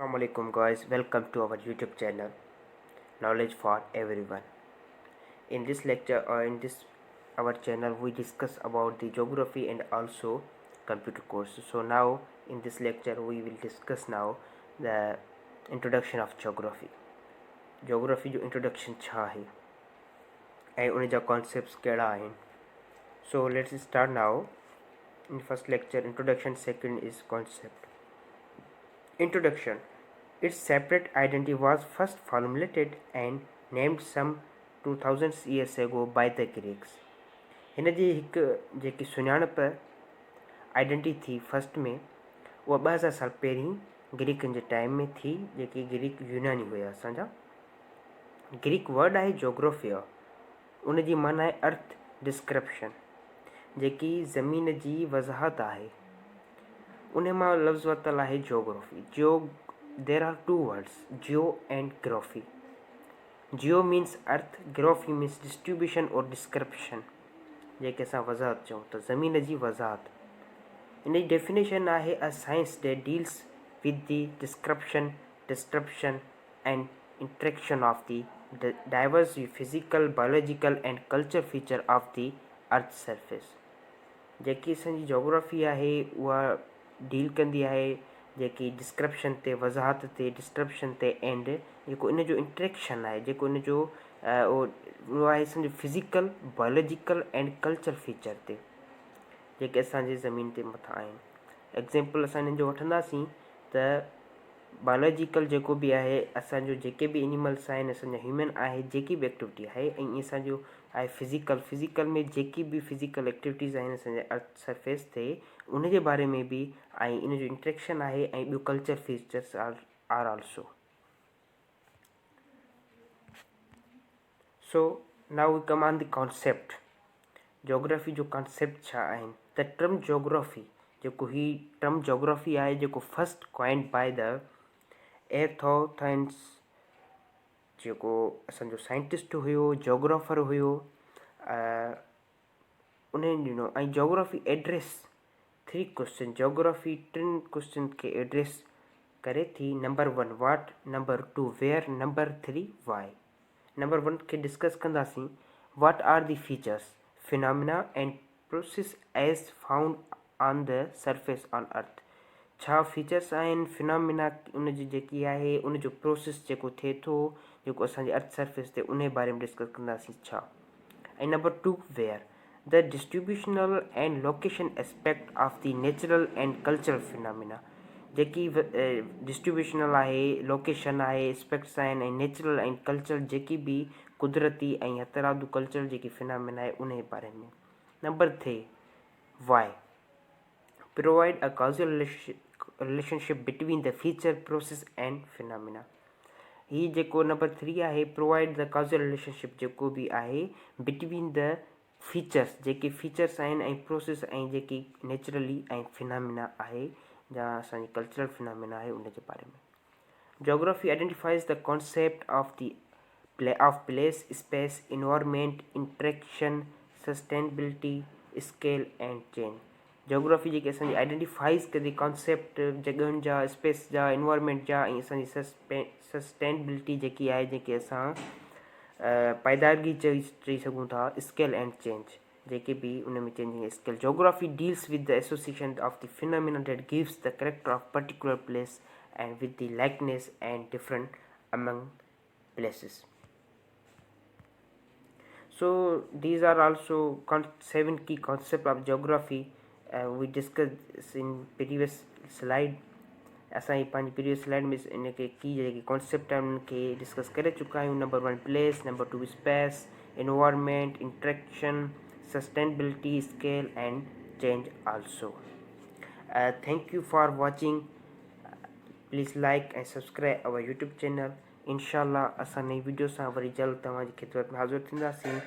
Assalamualaikum guys, welcome to our YouTube channel Knowledge for Everyone. In this lecture or in this our channel we discuss about the geography and also computer course. So now in this lecture we will discuss now the introduction of geography. Geography जो introduction छा है ऐं उन जा concepts कहिड़ा आहिनि. So let's start now. In first lecture introduction, second is concept. Introduction. Its separate identity was first formulated and named some 2000 years ago by the Greeks. हिन जी हिकु जेकी सुञाणप आइडेंटिटी थी फर्स्ट में उहा 2000 साल पहिरीं ग्रीकनि जे टाइम में थी, जेकी ग्रीक यूनानी हुया असांजा. ग्रीक वर्ड आहे जोग्राफिया, उन जी माना आहे अर्थ डिस्क्रिप्शन, जेकी ज़मीन जी वज़ाहत आहे. उन मां लफ़्ज़ वरितल आहे geography. There are two words, geo and graphy. Geo means earth, graphy means distribution or description, जेके असां वज़ाहत चऊं त ज़मीन जी वज़ाहत. इन जी डेफिनेशन आहे a science that deals with the description, description and interaction of the diverse physical, biological and culture feature of the earth surface. जेकी असांजी जोग्राफी आहे उहा डील कंदी आहे जेकी डिस्क्रिप्शन ते, वज़ाहत ते, डिस्क्रिप्शन ते एंड जेको इन जो इंट्रेक्शन आहे, जेको इन जो उहो आहे असांजो physical, biological and culture feature ते, जेके असांजे ज़मीन ते मथां आहिनि. एग्ज़ाम्पल असां हिननि जो वठंदासीं त बायोलॉजिकल जेको बि आहे असांजो, जेके बि एनिमल्स आहिनि, असांजा ह्यूमन आहे, जेकी बि एक्टिविटी आहे, ऐं असांजो आहे फिज़िकल में जेकी बि फिज़िकल एक्टिविटीज़ आहिनि असांजे अर्थ सरफेस ते, उन जे बारे में बि ऐं इन जो इंट्रेक्शन आहे, ऐं ॿियो culture features are also. So now we come on the concept. Geography जो कॉन्सेप्ट छा आहिनि त टर्म जोग्राफी, जेको ही टर्म जोग्राफी आहे, जेको first coined by the Eratosthenes, जेको असांजो साइंटिस्ट हुयो, जोग्राफर हुयो, उन ॾिनो. ऐं geography address 3 question, geography 3 question खे एड्रेस करे थी. Number 1 what, number 2 where, number 3 why. Number 1 खे डिस्कस कंदासीं. What are the features, phenomena and process as found on the surface on earth. छा फीचर्स आहिनि, फिनोमिना उन जी जेकी आहे, उन जो प्रोसेस जेको थिए थो, जेको असांजे अर्थ सरफेस ते, उन बारे में डिस्कस कंदासीं छा. ऐं number 2 where, the distributional and location aspect of the natural and cultural phenomena. जेकी डिस्ट्रीब्यूशनल आहे, लोकेशन आहे, एस्पेक्ट्स आहिनि, ऐं नेचुरल ऐं कल्चर जेकी बि कुदरती ऐं हथरादू कल्चर जेकी फिनोमिना आहे, उन जे बारे में. Number 3 why, provide a causal relationship between the feature, process and phenomena. ही जेको नंबर 3 आहे, प्रोवाइड द कॉज़ल रिलेशनशिप जेको बि आहे बिटवीन द फीचर्स, जेके फीचर्स आहिनि, ऐं प्रोसेस, ऐं जेकी नेचुरली ऐं फिनोमिना आहे, जा असांजी कल्चरल फिनोमिना आहे, उन जे बारे में. Geography identifies the concept of place, space, environment, interaction, sustainability, scale and change. Geography जेकी असांजी आइडेंटिफाइज़ कंदी कॉन्सेप्ट जॻहियुनि जा, स्पेस जा, इन्वायरमेंट जा, ऐं असांजी सस्टेनेबिलिटी जेकी आहे, जेके असां पाइदारगी चई सघूं था, स्केल एंड चेंज, जेके बि उन में changing scale. Geography deals with the association of the phenomena that gives the character of particular place and with the likeness and different among places. So these are also 7 key concepts of geography we discussed in previous slide. असां पंहिंजी previous slide में इन के की जेके concept आहिनि उनखे discuss करे चुका आहियूं. Number 1 place, number 2 space, environment, interaction, sustainability, scale and change also. Thank U for watching. Please like ऐं सब्सक्राइब अवर यूट्यूब चैनल. इंशाल्लाह असां नई वीडियो सां वरी जल्द तव्हांजी ख़िदमत में हाज़िर थींदासीं.